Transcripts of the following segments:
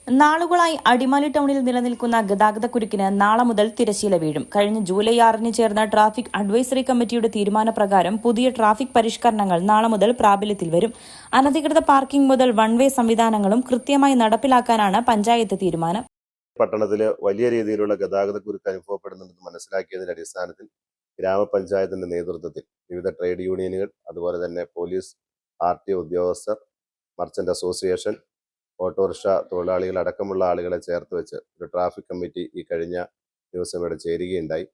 നാളുകളായി അടിമാലി ടൗണിൽ നിലനിൽക്കുന്ന ഗതാഗതക്കുരുക്കിന് നാളെ മുതൽ തിരശ്ശീല വീഴും. കഴിഞ്ഞ ജൂലൈ 6 ചേർന്ന ട്രാഫിക് അഡ്വൈസറി കമ്മിറ്റിയുടെ തീരുമാനപ്രകാരം പുതിയ ട്രാഫിക് പരിഷ്കരണങ്ങൾ നാളെ മുതൽ പ്രാബല്യത്തിൽ വരും. അനധികൃത പാർക്കിംഗ് മുതൽ വൺ വേ സംവിധാനങ്ങളും കൃത്യമായി നടപ്പിലാക്കാനാണ് പഞ്ചായത്ത് തീരുമാനം. പട്ടണത്തിൽ വലിയ രീതിയിലുള്ള ഗതാഗതക്കുരുക്ക് അനുഭവപ്പെടുന്നുണ്ടെന്ന് മനസ്സിലാക്കിയതിന്റെ അടിസ്ഥാനത്തിൽ ഗ്രാമപഞ്ചായത്തിന്റെ നേതൃത്വത്തിൽ വിവിധ ട്രേഡ് യൂണിയനുകൾ, അതുപോലെ തന്നെ പോലീസ്, RTO ഉദ്യോഗസ്ഥർ, മർച്ചന്റ് അസോസിയേഷൻ, ഓട്ടോറിക്ഷ തൊഴിലാളികൾ അടക്കമുള്ള ആളുകളെ ചേർത്ത് വെച്ച് ഒരു ട്രാഫിക് കമ്മിറ്റി ഈ കഴിഞ്ഞ ദിവസം ഇവിടെ ചേരുകയുണ്ടായി.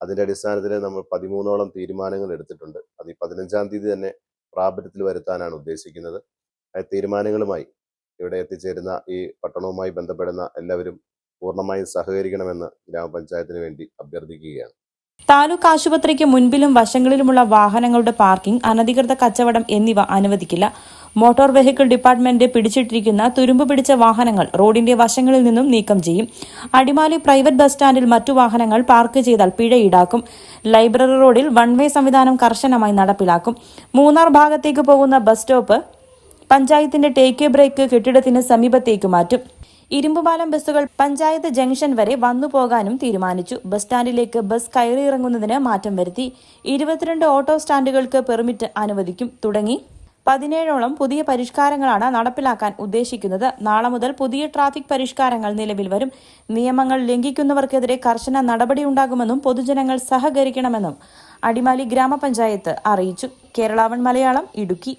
അതിൻ്റെ അടിസ്ഥാനത്തിൽ നമ്മൾ 13ഓളം തീരുമാനങ്ങൾ എടുത്തിട്ടുണ്ട്. അത് ഈ 15-ാം തീയതി തന്നെ പ്രാബല്യത്തിൽ വരുത്താനാണ് ഉദ്ദേശിക്കുന്നത്. തീരുമാനങ്ങളുമായി ഇവിടെ എത്തിച്ചേരുന്ന ഈ പട്ടണവുമായി ബന്ധപ്പെടുന്ന എല്ലാവരും പൂർണ്ണമായും സഹകരിക്കണമെന്ന് ഗ്രാമപഞ്ചായത്തിന് വേണ്ടി അഭ്യർത്ഥിക്കുകയാണ്. താലൂക്ക് ആശുപത്രിക്ക് മുൻപിലും വശങ്ങളിലുമുള്ള വാഹനങ്ങളുടെ പാർക്കിംഗ്, അനധികൃത കച്ചവടം എന്നിവ അനുവദിക്കില്ല. മോട്ടോർ വെഹിക്കിൾ ഡിപ്പാർട്ട്മെന്റ് പിടിച്ചിട്ടിരിക്കുന്ന തുരുമ്പ് പിടിച്ച വാഹനങ്ങൾ റോഡിന്റെ വശങ്ങളിൽ നിന്നും നീക്കം ചെയ്യും. അടിമാലി പ്രൈവറ്റ് ബസ് സ്റ്റാൻഡിൽ മറ്റു വാഹനങ്ങൾ പാർക്ക് ചെയ്താൽ പിഴ ഈടാക്കും. ലൈബ്രറി റോഡിൽ വൺ വേ സംവിധാനം കർശനമായി നടപ്പിലാക്കും. മൂന്നാർ ഭാഗത്തേക്ക് പോകുന്ന ബസ് സ്റ്റോപ്പ് പഞ്ചായത്തിന്റെ ടേക്ക് എ ബ്രേക്ക് കെട്ടിടത്തിന് സമീപത്തേക്ക് മാറ്റും. ഇരുമ്പുപാലം ബസ്സുകൾ പഞ്ചായത്ത് ജംഗ്ഷൻ വരെ വന്നുപോകാനും തീരുമാനിച്ചു. ബസ് സ്റ്റാൻഡിലേക്ക് ബസ് കയറിയിറങ്ങുന്നതിന് മാറ്റം വരുത്തി. 22 ഓട്ടോ സ്റ്റാൻഡുകൾക്ക് പെർമിറ്റ് അനുവദിക്കും. തുടങ്ങി 17ഓളം പുതിയ പരിഷ്കാരങ്ങളാണ് നടപ്പിലാക്കാൻ ഉദ്ദേശിക്കുന്നത്. നാളെ മുതൽ പുതിയ ട്രാഫിക് പരിഷ്കാരങ്ങൾ നിലവിൽ വരും. നിയമങ്ങൾ ലംഘിക്കുന്നവർക്കെതിരെ കർശന നടപടിയുണ്ടാകുമെന്നും പൊതുജനങ്ങൾ സഹകരിക്കണമെന്നും അടിമാലി ഗ്രാമപഞ്ചായത്ത് അറിയിച്ചു. കേരള 1 മലയാളം, ഇടുക്കി.